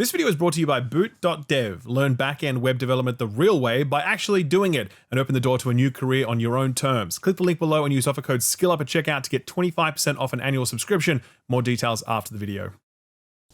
This video is brought to you by Boot.dev. Learn back-end web development the real way by actually doing it and open the door to a new career on your own terms. Click the link below and use offer code SKILLUP at checkout to get 25% off an annual subscription. More details after the video.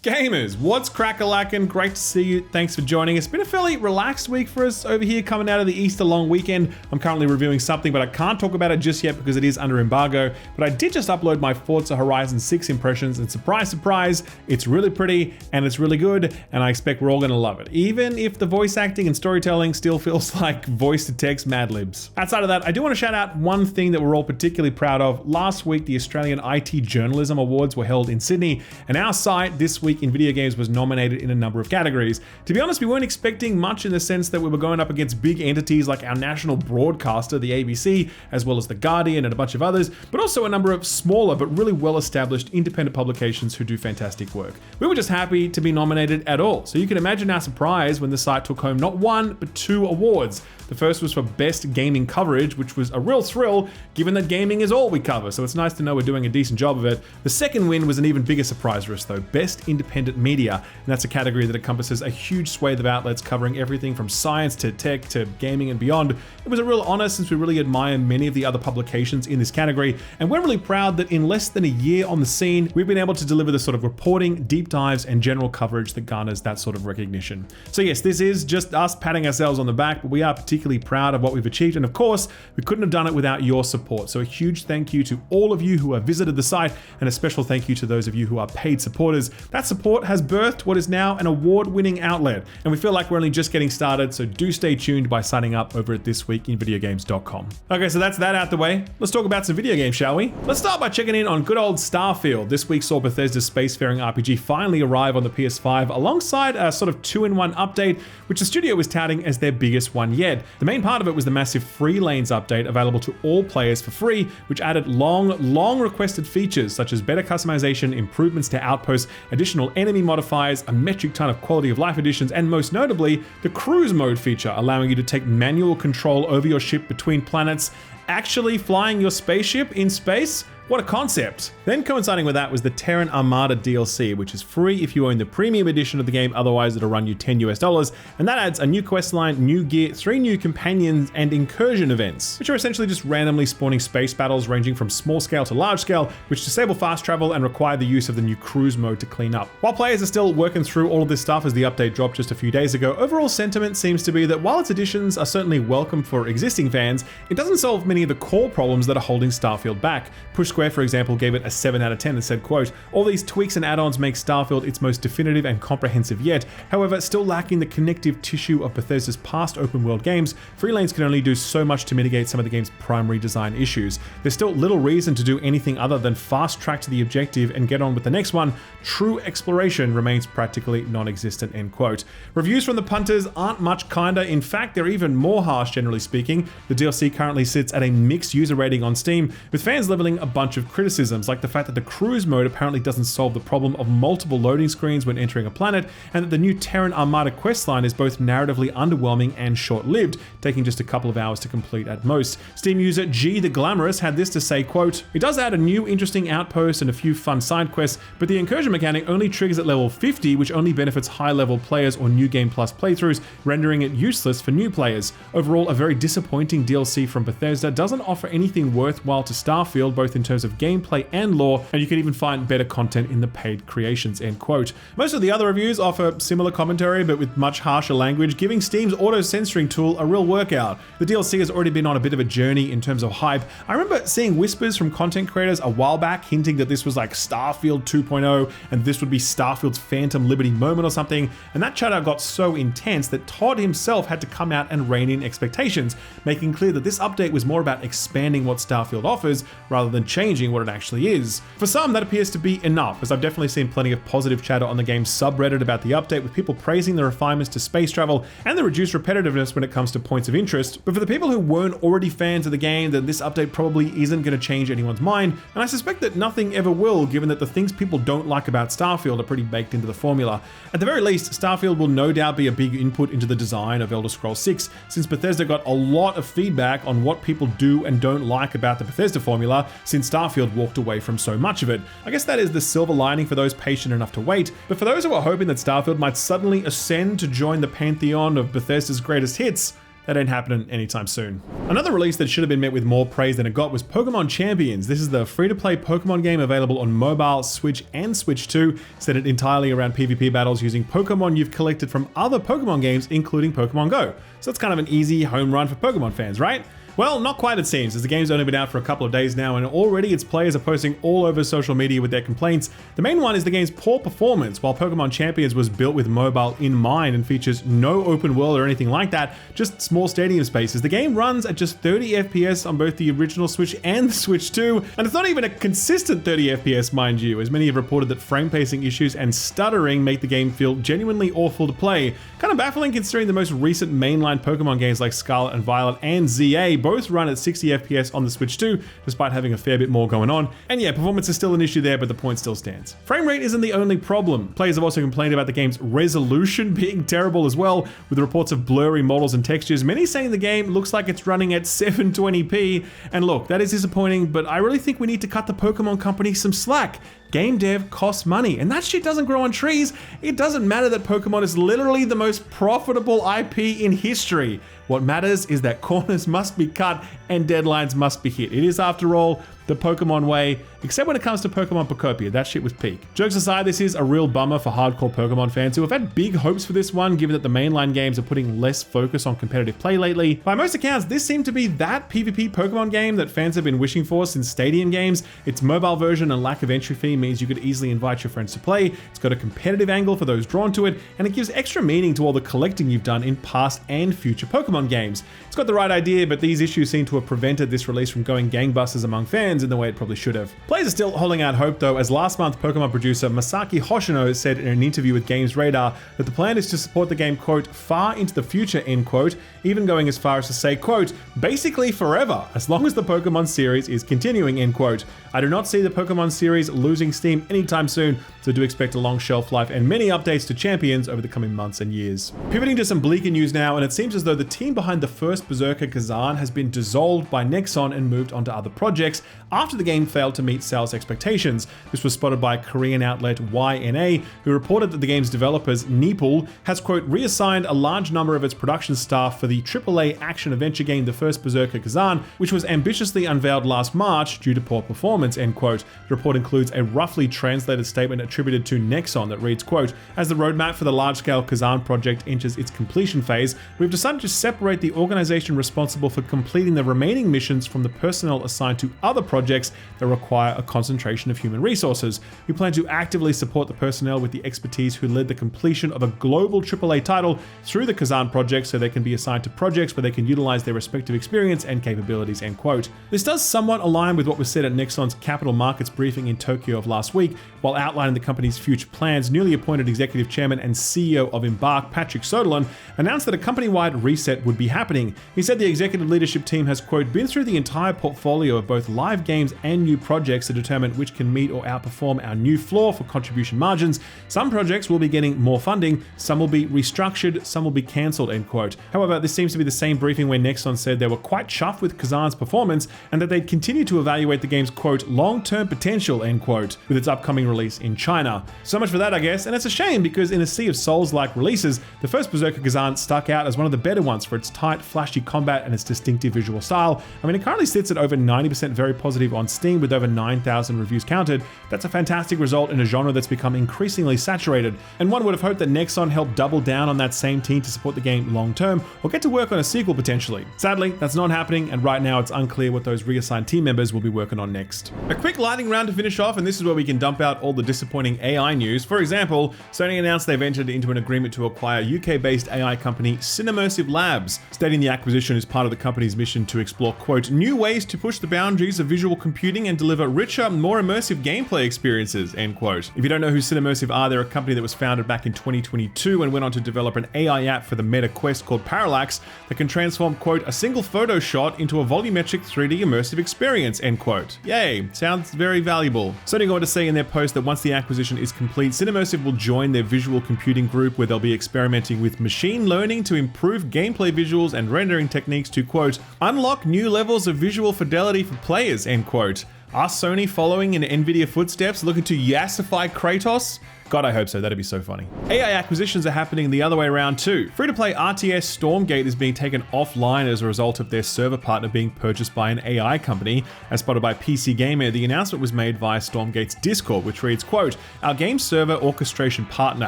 Gamers, what's crack-a-lackin'? Great to see you. Thanks for joining. It's been a fairly relaxed week for us over here coming out of the Easter long weekend. I'm currently reviewing something, but I can't talk about it just yet because it is under embargo. But I did just upload my Forza Horizon 6 impressions, and surprise, surprise, it's really pretty and it's really good, and I expect we're all gonna love it. Even if the voice acting and storytelling still feels like voice-to-text Mad Libs. Outside of that, I do want to shout out one thing that we're all particularly proud of. Last week, the Australian IT Journalism Awards were held in Sydney, and our site this week in Videogames was nominated in a number of categories. To be honest, we weren't expecting much in the sense that we were going up against big entities like our national broadcaster, the ABC, as well as The Guardian and a bunch of others, but also a number of smaller but really well-established independent publications who do fantastic work. We were just happy to be nominated at all, so you can imagine our surprise when the site took home not one, but 2 awards. The first was for Best Gaming Coverage, which was a real thrill, given that gaming is all we cover, so it's nice to know we're doing a decent job of it. The second win was an even bigger surprise for us though, Best Independent Media, and that's a category that encompasses a huge swathe of outlets covering everything from science to tech to gaming and beyond. It was a real honor since we really admire many of the other publications in this category, and we're really proud that in less than a year on the scene, we've been able to deliver the sort of reporting, deep dives, and general coverage that garners that sort of recognition. So yes, this is just us patting ourselves on the back, but we are particularly proud of what we've achieved, and of course, we couldn't have done it without your support. So a huge thank you to all of you who have visited the site, and a special thank you to those of you who are paid supporters. That support has birthed what is now an award-winning outlet, and we feel like we're only just getting started, so do stay tuned by signing up over at thisweekinvideogames.com. Okay, so that's that out the way. Let's talk about some video games, shall we? Let's start by checking in on good old Starfield. This week saw Bethesda's spacefaring RPG finally arrive on the PS5 alongside a sort of 2-in-1 update, which the studio was touting as their biggest one yet. The main part of it was the massive Free Lanes update available to all players for free, which added long requested features such as better customization, improvements to outposts, additional enemy modifiers, a metric ton of quality of life additions, and most notably, the cruise mode feature, allowing you to take manual control over your ship between planets, actually flying your spaceship in space. What a concept. Then coinciding with that was the Terran Armada DLC, which is free if you own the premium edition of the game, otherwise it'll run you $10 US, and that adds a new questline, new gear, 3 new companions, and incursion events, which are essentially just randomly spawning space battles ranging from small scale to large scale, which disable fast travel and require the use of the new cruise mode to clean up. While players are still working through all of this stuff as the update dropped just a few days ago, overall sentiment seems to be that while its additions are certainly welcome for existing fans, it doesn't solve many of the core problems that are holding Starfield back. Push Square, for example, gave it a 7 out of 10 and said, quote, "All these tweaks and add-ons make Starfield its most definitive and comprehensive yet. However, still lacking the connective tissue of Bethesda's past open world games, Free Lanes can only do so much to mitigate some of the game's primary design issues. There's still little reason to do anything other than fast track to the objective and get on with the next one. True exploration remains practically non-existent," end quote. Reviews from the punters aren't much kinder. In fact, they're even more harsh, generally speaking. The DLC currently sits at a mixed user rating on Steam, with fans leveling a bunch of criticisms, like the fact that the cruise mode apparently doesn't solve the problem of multiple loading screens when entering a planet, and that the new Terran Armada questline is both narratively underwhelming and short-lived, taking just a couple of hours to complete at most. Steam user G the Glamorous had this to say, quote, "It does add a new interesting outpost and a few fun side quests, but the incursion mechanic only triggers at level 50, which only benefits high-level players or New Game Plus playthroughs, rendering it useless for new players. Overall, a very disappointing DLC from Bethesda, doesn't offer anything worthwhile to Starfield, both in terms of gameplay and lore, and you can even find better content in the paid creations," end quote. Most of the other reviews offer similar commentary, but with much harsher language, giving Steam's auto-censoring tool a real workout. The DLC has already been on a bit of a journey in terms of hype. I remember seeing whispers from content creators a while back hinting that this was like Starfield 2.0, and this would be Starfield's Phantom Liberty moment or something, and that chatter got so intense that Todd himself had to come out and rein in expectations, making clear that this update was more about expanding what Starfield offers rather than changing what it actually is. For some, that appears to be enough, as I've definitely seen plenty of positive chatter on the game's subreddit about the update, with people praising the refinements to space travel and the reduced repetitiveness when it comes to points of interest. But for the people who weren't already fans of the game, then this update probably isn't going to change anyone's mind, and I suspect that nothing ever will, given that the things people don't like about Starfield are pretty baked into the formula. At the very least, Starfield will no doubt be a big input into the design of Elder Scrolls 6, since Bethesda got a lot of feedback on what people do and don't like about the Bethesda formula, since Starfield walked away from so much of it. I guess that is the silver lining for those patient enough to wait, but for those who are hoping that Starfield might suddenly ascend to join the pantheon of Bethesda's greatest hits, that ain't happening anytime soon. Another release that should have been met with more praise than it got was Pokémon Champions. This is the free-to-play Pokémon game available on mobile, Switch, and Switch 2, centered entirely around PvP battles using Pokémon you've collected from other Pokémon games, including Pokémon Go. So it's kind of an easy home run for Pokémon fans, right? Well, not quite it seems, as the game's only been out for a couple of days now, and already its players are posting all over social media with their complaints. The main one is the game's poor performance. While Pokémon Champions was built with mobile in mind and features no open world or anything like that, just small stadium spaces, the game runs at just 30 FPS on both the original Switch and the Switch 2, and it's not even a consistent 30 FPS, mind you, as many have reported that frame pacing issues and stuttering make the game feel genuinely awful to play. Kind of baffling considering the most recent mainline Pokémon games like Scarlet and Violet and ZA both run at 60 FPS on the Switch 2, despite having a fair bit more going on. And yeah, performance is still an issue there, but the point still stands. Frame rate isn't the only problem. Players have also complained about the game's resolution being terrible as well, with reports of blurry models and textures, many saying the game looks like it's running at 720p. And look, that is disappointing, but I really think we need to cut the Pokemon company some slack. Game dev costs money, and that shit doesn't grow on trees. It doesn't matter that Pokemon is literally the most profitable IP in history. What matters is that corners must be cut and deadlines must be hit. It is, after all, the Pokemon way, except when it comes to Pokemon Pocopia. That shit was peak. Jokes aside, this is a real bummer for hardcore Pokemon fans who have had big hopes for this one, given that the mainline games are putting less focus on competitive play lately. By most accounts, this seemed to be that PvP Pokemon game that fans have been wishing for since Stadium games. Its mobile version and lack of entry fee means you could easily invite your friends to play. It's got a competitive angle for those drawn to it, and it gives extra meaning to all the collecting you've done in past and future Pokemon games. It's got the right idea, but these issues seem to have prevented this release from going gangbusters among fans in the way it probably should have. Players are still holding out hope though, as last month Pokemon producer Masaki Hoshino said in an interview with Games Radar that the plan is to support the game, quote, far into the future, end quote, even going as far as to say, quote, basically forever, as long as the Pokemon series is continuing, end quote. I do not see the Pokemon series losing steam anytime soon, so do expect a long shelf life and many updates to Champions over the coming months and years. Pivoting to some bleaker news now, and it seems as though the team behind the first Berserker Kazan has been dissolved by Nexon and moved on to other projects after the game failed to meet sales expectations. This was spotted by Korean outlet YNA, who reported that the game's developers, Neepal, has, quote, reassigned a large number of its production staff for the AAA action-adventure game The First Berserker Kazan, which was ambitiously unveiled last March due to poor performance, end quote. The report includes a roughly translated statement attributed to Nexon that reads, quote, as the roadmap for the large-scale Kazan project enters its completion phase, we've decided to separate the organization responsible for completing the remaining missions from the personnel assigned to other projects that require a concentration of human resources. We plan to actively support the personnel with the expertise who led the completion of a global AAA title through the Kazan project, so they can be assigned to projects where they can utilize their respective experience and capabilities, end quote. This does somewhat align with what was said at Nexon's capital markets briefing in Tokyo of last week. While outlining the company's future plans, newly appointed executive chairman and CEO of Embark, Patrick Soderlund, announced that a company-wide reset would be happening. He said the executive leadership team has, quote, been through the entire portfolio of both live games and new projects to determine which can meet or outperform our new floor for contribution margins. Some projects will be getting more funding, some will be restructured, some will be cancelled, end quote. However, this seems to be the same briefing where Nexon said they were quite chuffed with Kazan's performance and that they'd continue to evaluate the game's, quote, long-term potential, end quote, with its upcoming release in China. So much for that, I guess, and it's a shame because in a sea of Souls-like releases, the first Berserker Kazan stuck out as one of the better ones for its tight, flashy combat and its distinctive visual style. I mean, it currently sits at over 90% very positive on Steam with over 9,000 reviews counted. That's a fantastic result in a genre that's become increasingly saturated, and one would have hoped that Nexon helped double down on that same team to support the game long-term or get to work on a sequel potentially. Sadly, that's not happening, and right now it's unclear what those reassigned team members will be working on next. A quick lightning round to finish off, and this is where we can dump out all the disappointing AI news. For example, Sony announced they've entered into an agreement to acquire UK-based AI company Cinemmersive Labs, stating the acquisition is part of the company's mission to explore, quote, new ways to push the boundaries of visual computing and deliver richer, more immersive gameplay experiences, end quote. If you don't know who Cinemmersive are, they're a company that was founded back in 2022 and went on to develop an AI app for the Meta Quest called Parallax that can transform, quote, a single photo shot into a volumetric 3D immersive experience, end quote. Yay, sounds very valuable. Sony go on to say in their post that once the acquisition is complete, Cinemmersive will join their visual computing group where they'll be experimenting with machine learning to improve gameplay visuals and rendering techniques to, quote, unlock new levels of visual fidelity for players, end quote. Are Sony following in Nvidia footsteps, looking to yassify Kratos? God, I hope so. That'd be so funny. AI acquisitions are happening the other way around too. Free-to-play RTS Stormgate is being taken offline as a result of their server partner being purchased by an AI company. As spotted by PC Gamer, the announcement was made via Stormgate's Discord, which reads, quote, "Our game server orchestration partner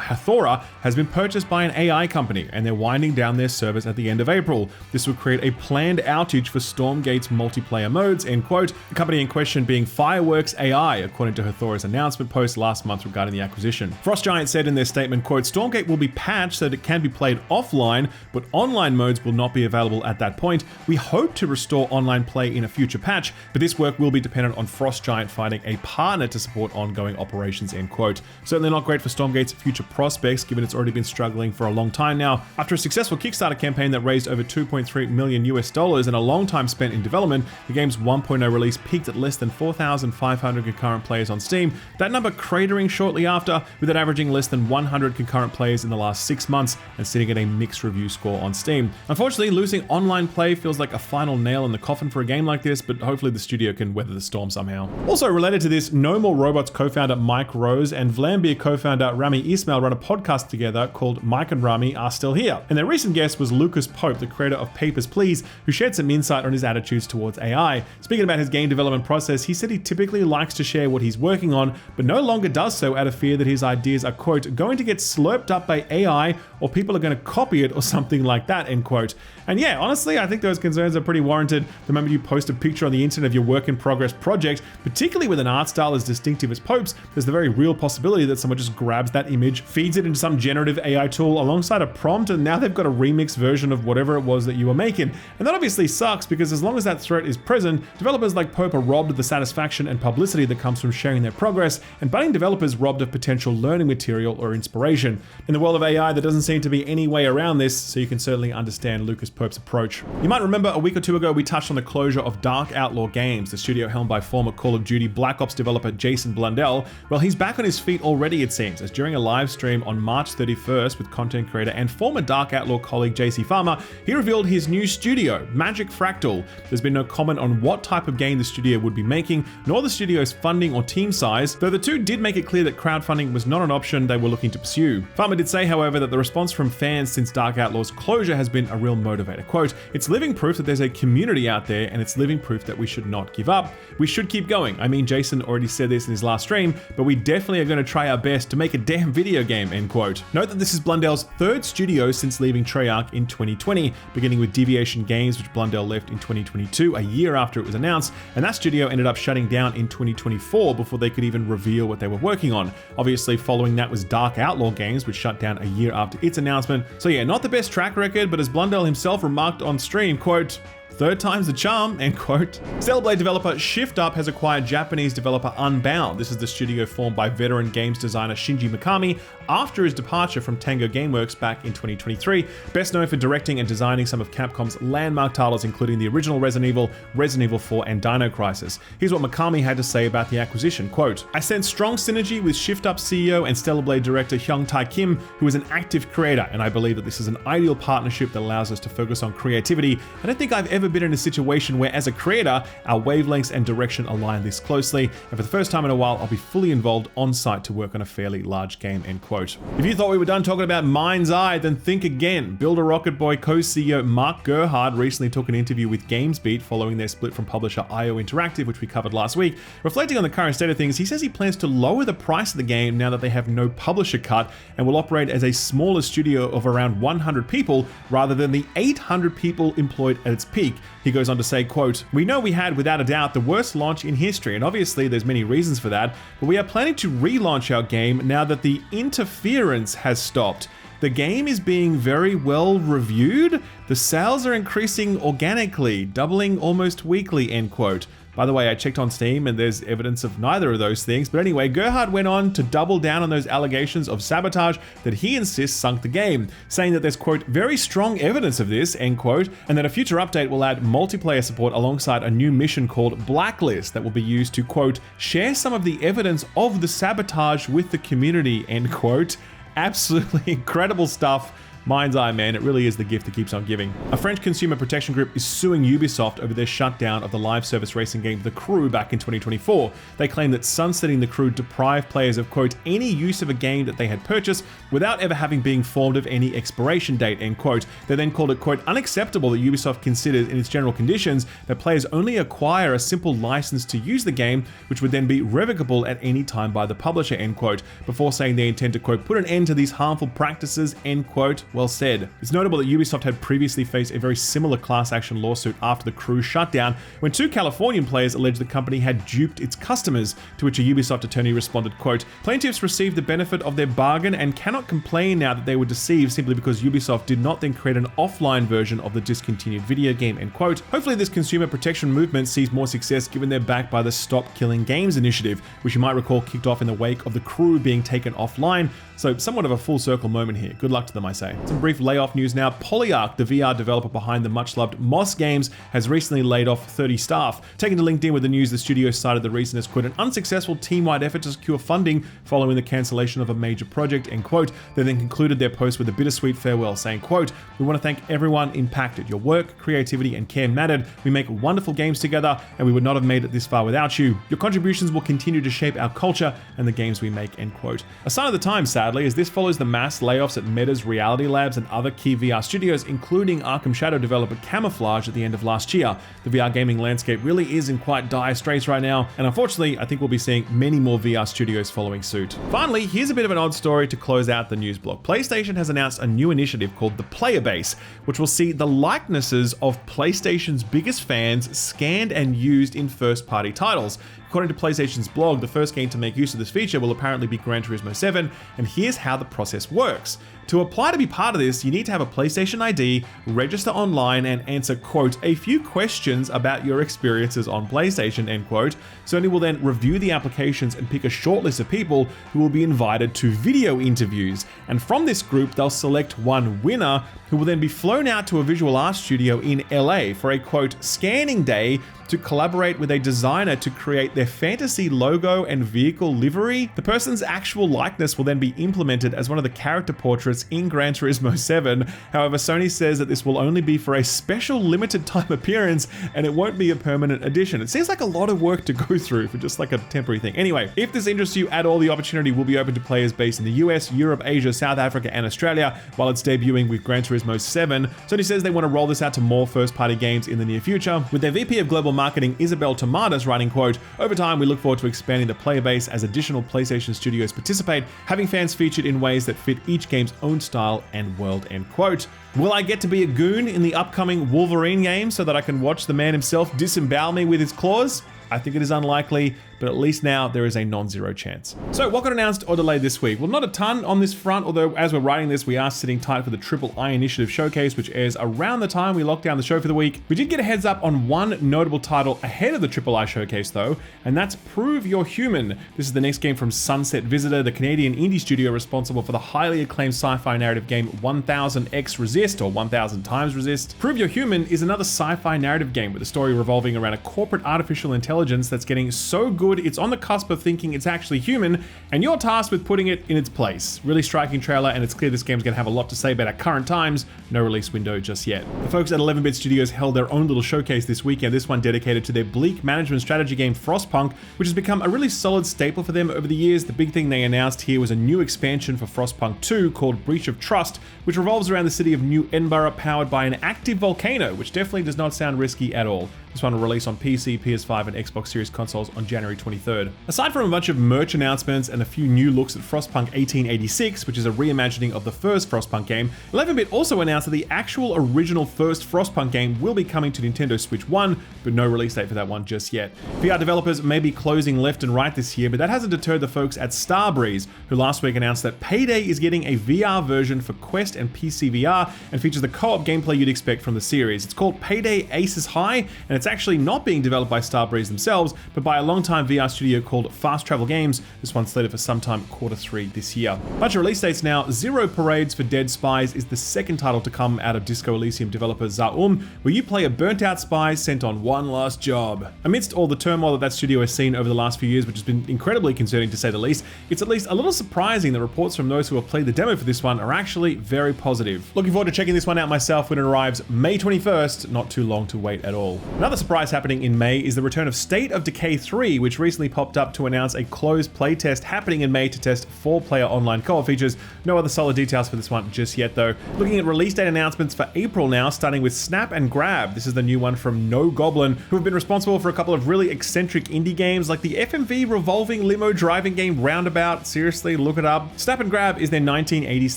Hathora has been purchased by an AI company, and they're winding down their servers at the end of April. This will create a planned outage for Stormgate's multiplayer modes," end quote. The company in question being Fireworks AI, according to Hathora's announcement post last month regarding the acquisition. Frost Giant said in their statement, quote, "Stormgate will be patched so that it can be played offline, but online modes will not be available at that point. We hope to restore online play in a future patch, but this work will be dependent on Frost Giant finding a partner to support ongoing operations," end quote. Certainly not great for Stormgate's future prospects, given it's already been struggling for a long time now. After a successful Kickstarter campaign that raised over $2.3 million and a long time spent in development, the game's 1.0 release peaked at less than 4,500 concurrent players on Steam, that number cratering shortly after, with it averaging less than 100 concurrent players in the last 6 months and sitting at a mixed review score on Steam. Unfortunately, losing online play feels like a final nail in the coffin for a game like this, but hopefully the studio can weather the storm somehow. Also related to this, No More Robots co-founder Mike Rose and Vlambeer co-founder Rami Ismail run a podcast together called Mike and Rami Are Still Here, and their recent guest was Lucas Pope, the creator of Papers, Please, who shared some insight on his attitudes towards AI. Speaking about his game development process, he said he typically likes to share what he's working on, but no longer does so out of fear that his ideas are, quote, "going to get slurped up by AI or people are going to copy it or something like that," end quote. And yeah, honestly, I think those concerns are pretty warranted. The moment you post a picture on the internet of your work in progress project, particularly with an art style as distinctive as Pope's, there's the very real possibility that someone just grabs that image, feeds it into some generative AI tool alongside a prompt, and now they've got a remix version of whatever it was that you were making. And that obviously sucks, because as long as that threat is present, developers like Pope are robbed of the satisfaction and publicity that comes from sharing their progress, and budding developers robbed of potential learning material or inspiration. In the world of AI, there doesn't seem to be any way around this, so you can certainly understand Lucas Pope's approach. You might remember a week or two ago we touched on the closure of Dark Outlaw Games, the studio helmed by former Call of Duty Black Ops developer Jason Blundell. Well, he's back on his feet already, it seems, as during a live stream on March 31st with content creator and former Dark Outlaw colleague JC Farmer, he revealed his new studio, Magic Fractal. There's been no comment on what type of game the studio would be making, nor the studio's funding or team size, though the two did make it clear that crowdfunding was not an option they were looking to pursue. Farmer did say, however, that the response from fans since Dark Outlaw's closure has been a real motivator. Quote, "It's living proof that there's a community out there, and it's living proof that we should not give up. We should keep going. I mean, Jason already said this in his last stream, but we definitely are going to try our best to make a damn video game," end quote. Note that this is Blundell's third studio since leaving Treyarch in 2020, beginning with Deviation Games, which Blundell left in 2022, a year after it was announced, and that studio ended up shutting down in 2024 before they could even reveal what they were working on. Obviously, following that was Dark Outlaw Games, which shut down a year after its announcement. So yeah, not the best track record, but as Blundell himself remarked on stream, quote, "Third time's the charm," end quote. Stellar Blade developer Shift Up has acquired Japanese developer Unbound. This is the studio formed by veteran games designer Shinji Mikami after his departure from Tango Gameworks back in 2023. Best known for directing and designing some of Capcom's landmark titles, including the original Resident Evil 4, and Dino Crisis. Here's what Mikami had to say about the acquisition, quote, "I sense strong synergy with Shift Up CEO and Stellar Blade director Hyung Tae Kim, who is an active creator, and I believe that this is an ideal partnership that allows us to focus on creativity. I don't think I've ever been in a situation where, as a creator, our wavelengths and direction align this closely, and for the first time in a while, I'll be fully involved on site to work on a fairly large game," end quote. If you thought we were done talking about Mind's Eye, then think again. Builder Rocket Boy co-CEO Mark Gerhard recently took an interview with GamesBeat following their split from publisher IO Interactive, which we covered last week. Reflecting on the current state of things, he says he plans to lower the price of the game now that they have no publisher cut and will operate as a smaller studio of around 100 people rather than the 800 people employed at its peak. He goes on to say, quote, "We know we had, without a doubt, the worst launch in history, and obviously there's many reasons for that, but we are planning to relaunch our game now that the interference has stopped. The game is being very well reviewed. The sales are increasing organically, doubling almost weekly," end quote. By the way, I checked on Steam and there's evidence of neither of those things. But anyway, Gerhard went on to double down on those allegations of sabotage that he insists sunk the game, saying that there's, quote, "very strong evidence of this," end quote, and that a future update will add multiplayer support alongside a new mission called Blacklist that will be used to, quote, "share some of the evidence of the sabotage with the community," end quote. Absolutely incredible stuff. Mind's eye, man, it really is the gift that keeps on giving. A French consumer protection group is suing Ubisoft over their shutdown of the live service racing game The Crew back in 2024. They claim that sunsetting The Crew deprived players of, quote, any use of a game that they had purchased without ever having been informed of any expiration date, end quote. They then called it, quote, unacceptable that Ubisoft considers in its general conditions that players only acquire a simple license to use the game, which would then be revocable at any time by the publisher, end quote, before saying they intend to, quote, put an end to these harmful practices, end quote. Well said. It's notable that Ubisoft had previously faced a very similar class action lawsuit after The Crew shutdown, when 2 Californian players alleged the company had duped its customers, to which a Ubisoft attorney responded, quote, plaintiffs received the benefit of their bargain and cannot complain now that they were deceived simply because Ubisoft did not then create an offline version of the discontinued video game, end quote. Hopefully this consumer protection movement sees more success given they're backed by the Stop Killing Games initiative, which you might recall kicked off in the wake of The Crew being taken offline. So somewhat of a full circle moment here. Good luck to them, I say. Some brief layoff news now. Polyarc, the VR developer behind the much-loved Moss games, has recently laid off 30 staff. Taking to LinkedIn with the news, the studio cited the reason as, quote, an unsuccessful team-wide effort to secure funding following the cancellation of a major project, end quote. They then concluded their post with a bittersweet farewell, saying, quote, we want to thank everyone impacted. Your work, creativity, and care mattered. We make wonderful games together, and we would not have made it this far without you. Your contributions will continue to shape our culture and the games we make, end quote. A sign of the time, sadly, as this follows the mass layoffs at Meta's Reality Labs and other key VR studios, including Arkham Shadow developer Camouflage at the end of last year. The VR gaming landscape really is in quite dire straits right now, and unfortunately, I think we'll be seeing many more VR studios following suit. Finally, here's a bit of an odd story to close out the news block. PlayStation has announced a new initiative called the Player Base, which will see the likenesses of PlayStation's biggest fans scanned and used in first-party titles. According to PlayStation's blog, the first game to make use of this feature will apparently be Gran Turismo 7, and here's how the process works. To apply to be part of this, you need to have a PlayStation ID, register online, and answer, quote, a few questions about your experiences on PlayStation, end quote. Sony will then review the applications and pick a short list of people who will be invited to video interviews. And from this group, they'll select one winner who will then be flown out to a visual art studio in LA for a, quote, scanning day to collaborate with a designer to create their fantasy logo and vehicle livery. The person's actual likeness will then be implemented as one of the character portraits in Gran Turismo 7. However, Sony says that this will only be for a special limited time appearance and it won't be a permanent addition. It seems like a lot of work to go through for just like a temporary thing. Anyway, if this interests you at all, the opportunity will be open to players based in the US, Europe, Asia, South Africa, and Australia while it's debuting with Gran Turismo 7. Sony says they want to roll this out to more first-party games in the near future, with their VP of Global Marketing, Isabel Tomadas, writing, quote, over time, we look forward to expanding the player base as additional PlayStation studios participate, having fans featured in ways that fit each game's own style and world, end quote. Will I get to be a goon in the upcoming Wolverine game so that I can watch the man himself disembowel me with his claws? I think it is unlikely, but at least now there is a non-zero chance. So what got announced or delayed this week? Well, not a ton on this front, although as we're writing this, we are sitting tight for the Triple I Initiative Showcase, which airs around the time we lock down the show for the week. We did get a heads up on one notable title ahead of the Triple I Showcase though, and that's Prove You're Human. This is the next game from Sunset Visitor, the Canadian indie studio responsible for the highly acclaimed sci-fi narrative game 1000x Resist, or 1000 times Resist. Prove You're Human is another sci-fi narrative game with a story revolving around a corporate artificial intelligence that's getting so good it's on the cusp of thinking it's actually human, and you're tasked with putting it in its place. Really striking trailer, and it's clear this game's gonna have a lot to say about our current times. No release window just yet. The folks at 11-Bit Studios held their own little showcase this weekend, this one dedicated to their bleak management strategy game Frostpunk, which has become a really solid staple for them over the years. The big thing they announced here was a new expansion for Frostpunk 2 called Breach of Trust, which revolves around the city of New Edinburgh, powered by an active volcano, which definitely does not sound risky at all. This one will release on PC, PS5, and Xbox Series consoles on January 23rd. Aside from a bunch of merch announcements and a few new looks at Frostpunk 1886, which is a reimagining of the first Frostpunk game, 11-Bit also announced that the actual original first Frostpunk game will be coming to Nintendo Switch 1, but no release date for that one just yet. VR developers may be closing left and right this year, but that hasn't deterred the folks at Starbreeze, who last week announced that Payday is getting a VR version for Quest and PC VR, and features the co-op gameplay you'd expect from the series. It's called Payday Aces High, and it's actually not being developed by Starbreeze themselves, but by a long-time VR studio called Fast Travel Games. This one's slated for sometime Q3 this year. Bunch of release dates now. Zero Parades for Dead Spies is the second title to come out of Disco Elysium developer Zaum, where you play a burnt-out spy sent on one last job. Amidst all the turmoil that studio has seen over the last few years, which has been incredibly concerning to say the least, it's at least a little surprising that reports from those who have played the demo for this one are actually very positive. Looking forward to checking this one out myself when it arrives May 21st, not too long to wait at all. Another surprise happening in May is the return of State of Decay 3, which recently popped up to announce a closed playtest happening in May to test 4-player online co-op features. No other solid details for this one just yet though. Looking at release date announcements for April now, starting with Snap and Grab. This is the new one from No Goblin, who have been responsible for a couple of really eccentric indie games like the FMV revolving limo driving game Roundabout. Seriously, look it up. Snap and Grab is their 1980s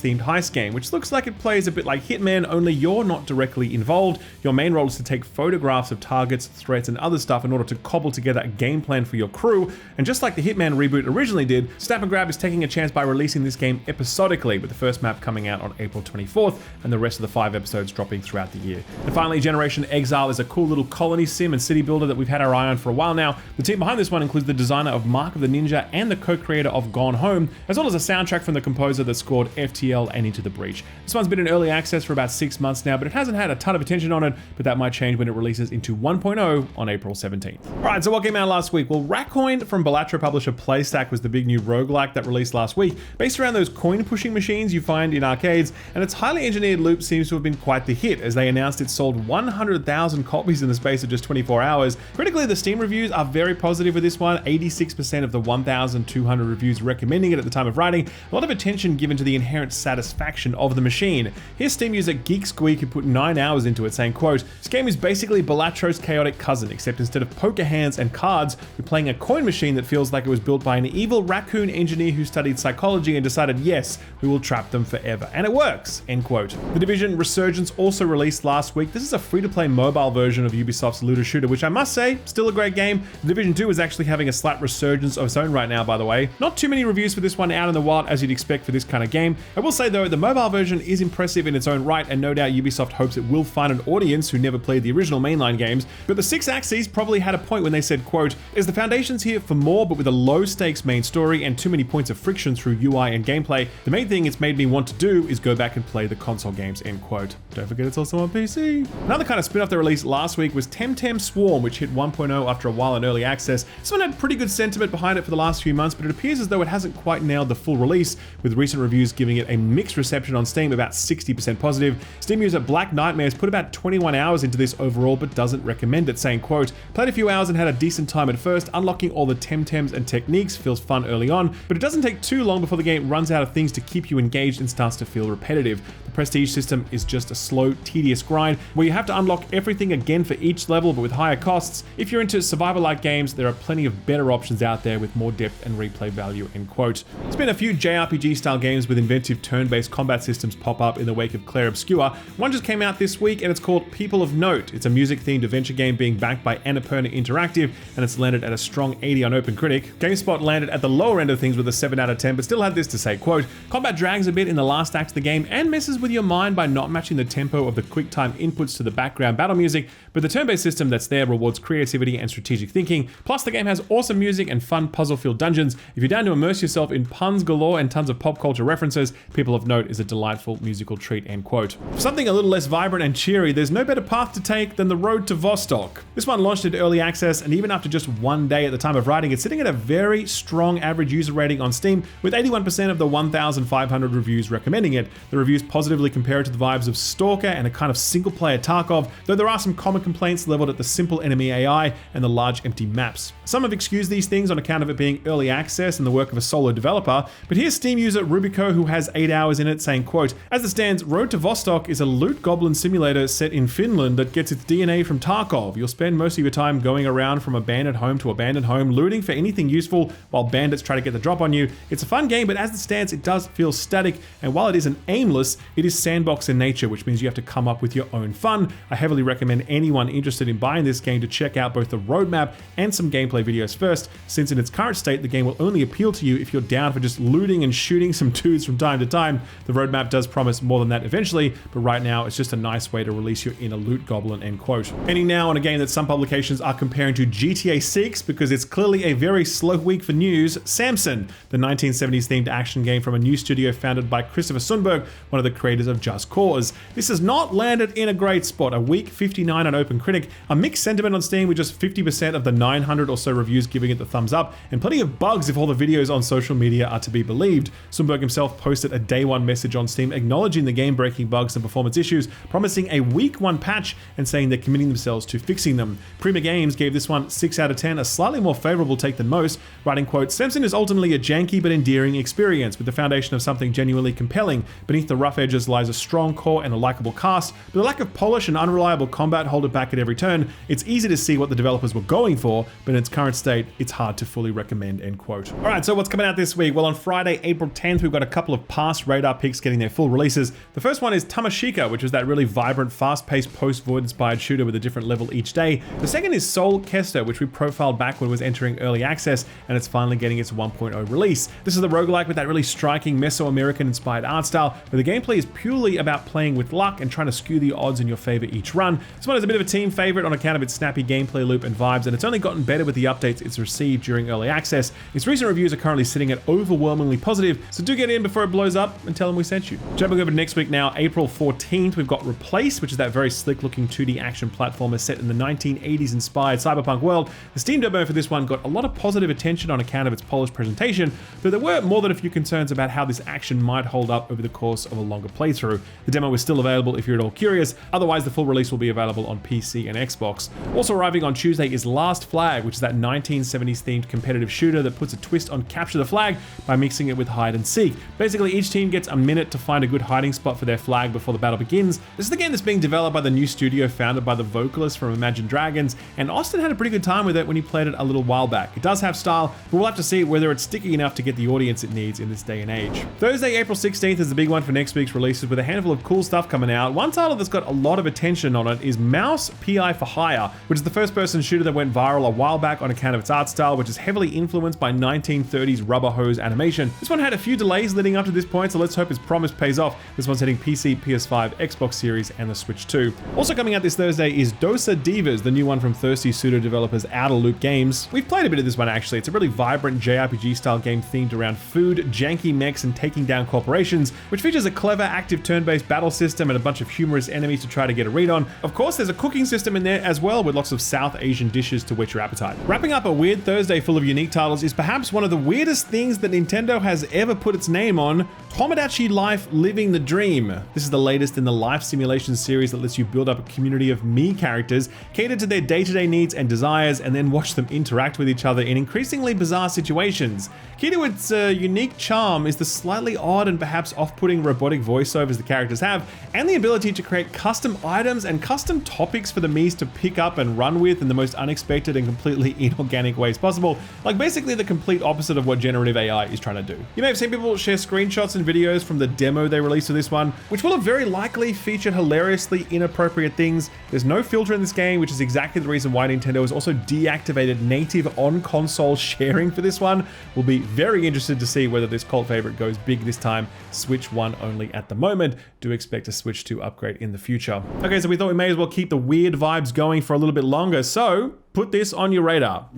themed heist game, which looks like it plays a bit like Hitman, only you're not directly involved. Your main role is to take photographs of targets, threats, and other stuff in order to cobble together a game plan for your crew. And just like the Hitman reboot originally did, Snap and Grab is taking a chance by releasing this game episodically, with the first map coming out on April 24th and the rest of the 5 episodes dropping throughout the year. And finally, Generation Exile is a cool little colony sim and city builder that we've had our eye on for a while now. The team behind this one includes the designer of Mark of the Ninja and the co-creator of Gone Home, as well as a soundtrack from the composer that scored FTL and Into the Breach. This one's been in early access for about 6 months now, but it hasn't had a ton of attention on it, but that might change when it releases into 1.0 on April 17th. Alright, so what came out last week? Well, Racoin from Balatro publisher PlayStack was the big new roguelike that released last week, based around those coin-pushing machines you find in arcades, and its highly engineered loop seems to have been quite the hit, as they announced it sold 100,000 copies in the space of just 24 hours. Critically, the Steam reviews are very positive with this one, 86% of the 1,200 reviews recommending it at the time of writing, a lot of attention given to the inherent satisfaction of the machine. Here's Steam user Geek Squeak, who put 9 hours into it, saying, quote, "This game is basically Balatro's chaotic cousin, except instead of poker hands and cards, you're playing a coin machine that feels like it was built by an evil raccoon engineer who studied psychology and decided, yes, we will trap them forever. And it works," end quote. The Division Resurgence also released last week. This is a free-to-play mobile version of Ubisoft's looter shooter, which I must say, still a great game. The Division 2 is actually having a slight resurgence of its own right now, by the way. Not too many reviews for this one out in the wild as you'd expect for this kind of game. I will say though, the mobile version is impressive in its own right, and no doubt Ubisoft hopes it will find an audience who never played the original mainline games. But the Six Axes probably had a point when they said, quote, "Is the foundations here for more but with a low stakes main story and too many points of friction through UI and gameplay. The main thing it's made me want to do is go back and play the console games," end quote. Don't forget it's also on PC. Another kind of spin-off they released last week was Temtem Swarm, which hit 1.0 after a while in early access. This one had pretty good sentiment behind it for the last few months, but it appears as though it hasn't quite nailed the full release, with recent reviews giving it a mixed reception on Steam, about 60% positive. Steam user Black Nightmares put about 21 hours into this overall, but doesn't recommend it, saying, quote, "Played a few hours and had a decent time at first. Unlocking all the Temtems and techniques feels fun early on, but it doesn't take too long before the game runs out of things to keep you engaged and starts to feel repetitive. The prestige system is just a slow, tedious grind where you have to unlock everything again for each level, but with higher costs. If you're into survival-like games, there are plenty of better options out there with more depth and replay value," end quote. There's been a few JRPG-style games with inventive turn-based combat systems pop up in the wake of Clair Obscur. One just came out this week, and it's called People of Note. It's a music-themed adventure game being backed by Annapurna Interactive, and it's landed at a strong 80 on OpenCritic. GameSpot landed at the lower end of things with a 7 out of 10, but still had this to say, quote, "Combat drags a bit in the last act of the game and messes with your mind by not matching the tempo of the quick-time inputs to the background battle music, but the turn-based system that's there rewards creativity and strategic thinking. Plus, the game has awesome music and fun puzzle-filled dungeons. If you're down to immerse yourself in puns galore and tons of pop culture references, People of Note is a delightful musical treat," end quote. For something a little less vibrant and cheery, there's no better path to take than the road to Vostok. This one launched into early access, and even after just one day at the time of writing, it's sitting at a very strong average user rating on Steam, with 81% of the 1,500 reviews recommending it. The reviews positively compare it to the vibes of Stalker and a kind of single-player Tarkov, though there are some common complaints leveled at the simple enemy AI and the large empty maps. Some have excused these things on account of it being early access and the work of a solo developer, but here's Steam user Rubico, who has 8 hours in it, saying, quote, "As it stands, Road to Vostok is a loot goblin simulator set in Finland that gets its DNA from Tarkov. You'll spend most of your time going around from abandoned home to abandoned home, looting for anything useful while bandits try to get the drop on you. It's a fun game, but as it stands, it does feel static, and while it isn't aimless, it It is sandbox in nature, which means you have to come up with your own fun. I heavily recommend anyone interested in buying this game to check out both the roadmap and some gameplay videos first, since in its current state, the game will only appeal to you if you're down for just looting and shooting some dudes from time to time. The roadmap does promise more than that eventually, but right now it's just a nice way to release your inner loot goblin, end quote. Ending now on a game that some publications are comparing to GTA 6 because it's clearly a very slow week for news. Samson, the 1970s themed action game from a new studio founded by Christopher Sundberg, one of the creators of Just Cause. This has not landed in a great spot. A weak 59 on OpenCritic, a mixed sentiment on Steam with just 50% of the 900 or so reviews giving it the thumbs up, and plenty of bugs if all the videos on social media are to be believed. Sundberg himself posted a day one message on Steam acknowledging the game-breaking bugs and performance issues, promising a week one patch and saying they're committing themselves to fixing them. Prima Games gave this one 6 out of 10, a slightly more favorable take than most, writing, quote, Samson is ultimately a janky but endearing experience with the foundation of something genuinely compelling. Beneath the rough edges lies a strong core and a likable cast, but the lack of polish and unreliable combat hold it back at every turn. It's easy to see what the developers were going for, but in its current state, it's hard to fully recommend, end quote. All right, so what's coming out this week? Well, on Friday, April 10th, we've got a couple of past radar picks getting their full releases. The first one is Tamashika, which is that really vibrant, fast-paced post-Void inspired shooter with a different level each day. The second is Soul Kester, which we profiled back when it was entering early access, and it's finally getting its 1.0 release. This is the roguelike with that really striking Mesoamerican inspired art style, where the gameplay is purely about playing with luck and trying to skew the odds in your favor each run. This one is a bit of a team favorite on account of its snappy gameplay loop and vibes, and it's only gotten better with the updates it's received during early access. Its recent reviews are currently sitting at overwhelmingly positive, so do get in before it blows up and tell them we sent you. Jumping over to next week now, April 14th, we've got Replace, which is that very slick looking 2D action platformer set in the 1980s inspired cyberpunk world. The Steam demo for this one got a lot of positive attention on account of its polished presentation, but there were more than a few concerns about how this action might hold up over the course of a longer playthrough. The demo is still available if you're at all curious, otherwise the full release will be available on PC and Xbox. Also arriving on Tuesday is Last Flag, which is that 1970s themed competitive shooter that puts a twist on capture the flag by mixing it with hide and seek. Basically, each team gets a minute to find a good hiding spot for their flag before the battle begins. This is the game that's being developed by the new studio founded by the vocalist from Imagine Dragons, and Austin had a pretty good time with it when he played it a little while back. It does have style, but we'll have to see whether it's sticky enough to get the audience it needs in this day and age. Thursday, April 16th is the big one for next week's releases with a handful of cool stuff coming out. One title that's got a lot of attention on it is Mouse PI for Hire, which is the first-person shooter that went viral a while back on account of its art style, which is heavily influenced by 1930s rubber hose animation. This one had a few delays leading up to this point, so let's hope its promise pays off. This one's hitting PC, PS5, Xbox Series, and the Switch 2. Also coming out this Thursday is Dosa Divas, the new one from thirsty pseudo developers Outer Loop Games. We've played a bit of this one actually. It's a really vibrant JRPG style game themed around food, janky mechs, and taking down corporations, which features a clever active turn-based battle system and a bunch of humorous enemies to try to get a read on. Of course, there's a cooking system in there as well with lots of South Asian dishes to whet your appetite. Wrapping up a weird Thursday full of unique titles is perhaps one of the weirdest things that Nintendo has ever put its name on, Tomodachi Life Living the Dream. This is the latest in the life simulation series that lets you build up a community of Mii characters, cater to their day-to-day needs and desires, and then watch them interact with each other in increasingly bizarre situations. Key to its unique charm is the slightly odd and perhaps off-putting robotic voiceovers the characters have, and the ability to create custom items and custom topics for the Miis to pick up and run with in the most unexpected and completely inorganic ways possible, like basically the complete opposite of what generative AI is trying to do. You may have seen people share screenshots and videos from the demo they released of this one, which will have very likely featured hilariously inappropriate things. There's no filter in this game, which is exactly the reason why Nintendo has also deactivated native on-console sharing for this one. We'll be very interested to see whether this cult favorite goes big this time. Switch 1 only at the moment. Do expect a Switch 2 upgrade in the future. Okay, so we thought we may as well keep the weird vibes going for a little bit longer, so put this on your radar.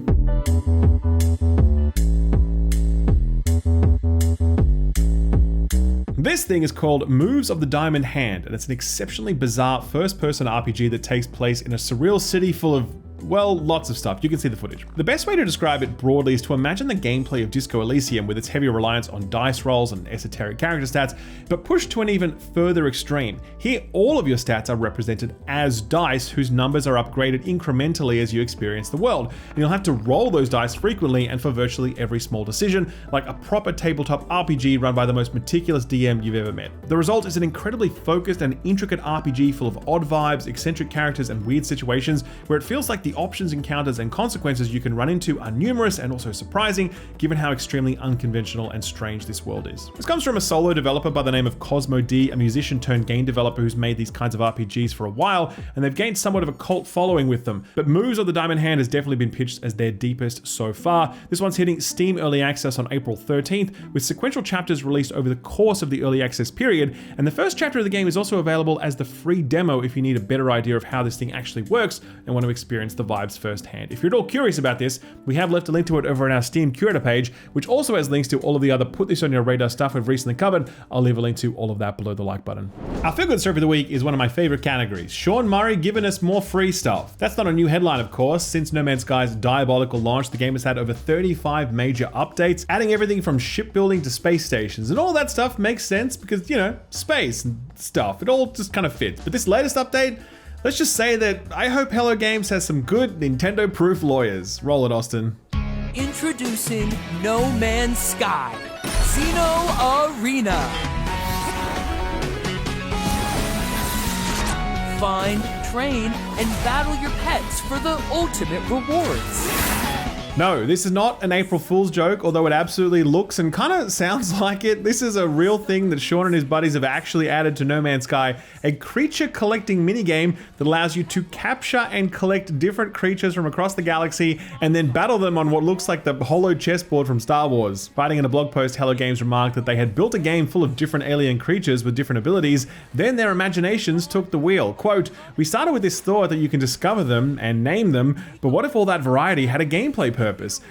This thing is called Moves of the Diamond Hand, and it's an exceptionally bizarre first-person RPG that takes place in a surreal city full of, well, lots of stuff. You can see the footage. The best way to describe it broadly is to imagine the gameplay of Disco Elysium with its heavy reliance on dice rolls and esoteric character stats, but pushed to an even further extreme. Here, all of your stats are represented as dice whose numbers are upgraded incrementally as you experience the world. And you'll have to roll those dice frequently and for virtually every small decision, like a proper tabletop RPG run by the most meticulous DM you've ever met. The result is an incredibly focused and intricate RPG full of odd vibes, eccentric characters, and weird situations where it feels like the options, encounters, and consequences you can run into are numerous and also surprising, given how extremely unconventional and strange this world is. This comes from a solo developer by the name of Cosmo D, a musician turned game developer who's made these kinds of RPGs for a while, and they've gained somewhat of a cult following with them. But Moves of the Diamond Hand has definitely been pitched as their deepest so far. This one's hitting Steam Early Access on April 13th, with sequential chapters released over the course of the early access period, and the first chapter of the game is also available as the free demo if you need a better idea of how this thing actually works and want to experience the vibes firsthand. If you're at all curious about this, we have left a link to it over on our Steam curator page, which also has links to all of the other put this on your radar stuff we've recently covered. I'll leave a link to all of that below the like button. Our feel good story of the week is one of my favorite categories. Sean Murray giving us more free stuff. That's not a new headline, of course. Since No Man's Sky's diabolical launch, the game has had over 35 major updates, adding everything from shipbuilding to space stations, and all that stuff makes sense because, you know, space and stuff. It all just kind of fits. But this latest update, let's just say that I hope Hello Games has some good Nintendo-proof lawyers. Roll it, Austin. Introducing No Man's Sky, Xeno Arena. Find, train, and battle your pets for the ultimate rewards. No, this is not an April Fool's joke, although it absolutely looks and kind of sounds like it. This is a real thing that Sean and his buddies have actually added to No Man's Sky, a creature collecting minigame that allows you to capture and collect different creatures from across the galaxy and then battle them on what looks like the hollow chessboard from Star Wars. Writing in a blog post, Hello Games remarked that they had built a game full of different alien creatures with different abilities, then their imaginations took the wheel. Quote, "We started with this thought that you can discover them and name them, but what if all that variety had a gameplay purpose?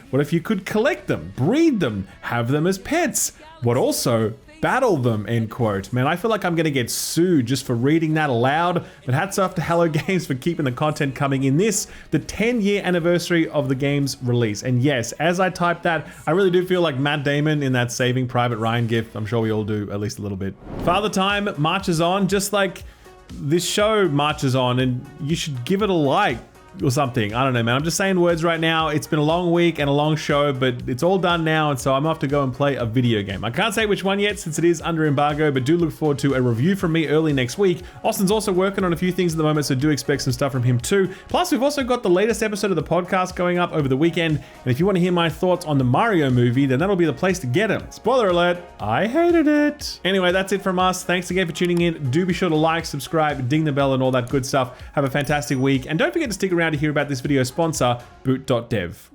What if you could collect them, breed them, have them as pets? What also battle them," end quote. Man, I feel like I'm gonna get sued just for reading that aloud, but hats off to Hello Games for keeping the content coming in this, the 10-year anniversary of the game's release. And yes, as I type that, I really do feel like Matt Damon in that Saving Private Ryan gif. I'm sure we all do, at least a little bit. Father Time marches on, just like this show marches on, and you should give it a like or something. I don't know, man. I'm just saying words right now. It's been a long week and a long show, but it's all done now, and so I'm off to go and play a video game. I can't say which one yet since it is under embargo, but do look forward to a review from me early next week. Austin's also working on a few things at the moment, so do expect some stuff from him too. Plus, we've also got the latest episode of the podcast going up over the weekend, and if you want to hear my thoughts on the Mario movie, then that'll be the place to get them. Spoiler alert, I hated it. Anyway, that's it from us. Thanks again for tuning in. Do be sure to like, subscribe, ding the bell, and all that good stuff. Have a fantastic week, and don't forget to stick around to hear about this video sponsor, Boot.dev.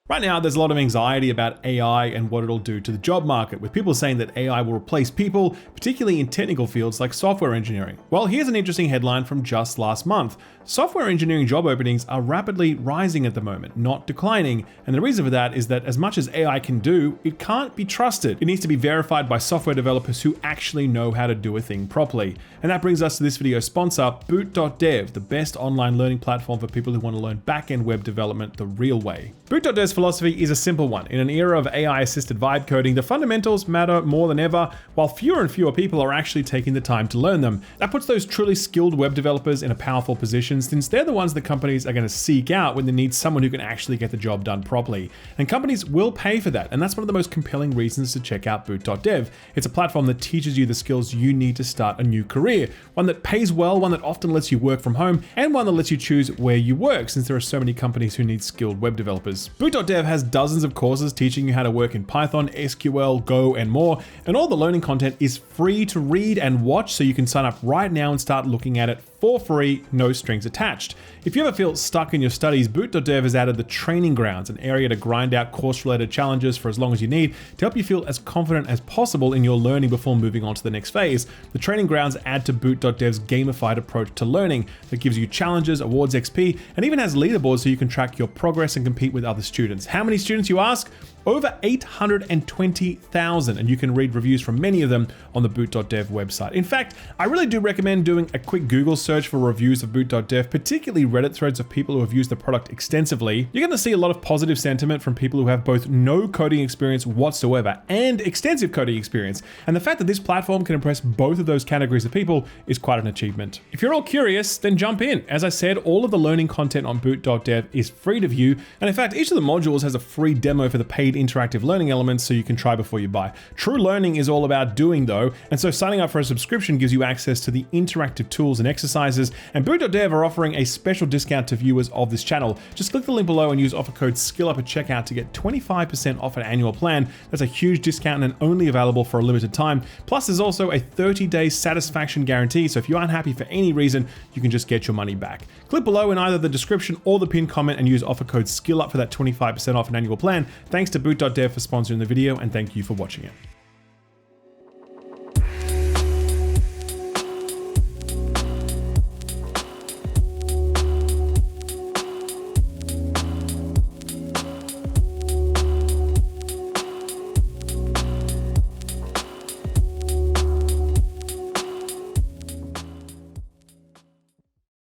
Right now, there's a lot of anxiety about AI and what it'll do to the job market, with people saying that AI will replace people, particularly in technical fields like software engineering. Well, here's an interesting headline from just last month. Software engineering job openings are rapidly rising at the moment, not declining. And the reason for that is that as much as AI can do, it can't be trusted. It needs to be verified by software developers who actually know how to do a thing properly. And that brings us to this video sponsor, Boot.dev, the best online learning platform for people who want to learn back-end web development the real way. Boot.dev's philosophy is a simple one. In an era of AI-assisted vibe coding, the fundamentals matter more than ever, while fewer and fewer people are actually taking the time to learn them. That puts those truly skilled web developers in a powerful position, since they're the ones that companies are going to seek out when they need someone who can actually get the job done properly. And companies will pay for that, and that's one of the most compelling reasons to check out Boot.dev. It's a platform that teaches you the skills you need to start a new career, one that pays well, one that often lets you work from home, and one that lets you choose where you work, since there are so many companies who need skilled web developers. Boot.dev has dozens of courses teaching you how to work in Python, SQL, Go, and more, and all the learning content is free to read and watch, so you can sign up right now and start looking at it for free, no strings attached. If you ever feel stuck in your studies, Boot.dev has added the Training Grounds, an area to grind out course-related challenges for as long as you need to help you feel as confident as possible in your learning before moving on to the next phase. The Training Grounds add to Boot.dev's gamified approach to learning that gives you challenges, awards, XP, and even has leaderboards so you can track your progress and compete with other students. How many students, you ask? Over 820,000, and you can read reviews from many of them on the Boot.dev website. In fact, I really do recommend doing a quick Google search for reviews of Boot.dev, particularly Reddit threads of people who have used the product extensively. You're going to see a lot of positive sentiment from people who have both no coding experience whatsoever and extensive coding experience. And the fact that this platform can impress both of those categories of people is quite an achievement. If you're all curious, then jump in. As I said, all of the learning content on Boot.dev is free to view, and in fact, each of the modules has a free demo for the paid interactive learning elements so you can try before you buy. True learning is all about doing though, and so signing up for a subscription gives you access to the interactive tools and exercises, and Boot.dev are offering a special discount to viewers of this channel. Just click the link below and use offer code SKILLUP at checkout to get 25% off an annual plan. That's a huge discount and only available for a limited time. Plus there's also a 30-day satisfaction guarantee, so if you aren't happy for any reason, you can just get your money back. Click below in either the description or the pinned comment and use offer code SKILLUP for that 25% off an annual plan. Thanks to Boot.dev for sponsoring the video, and thank you for watching it.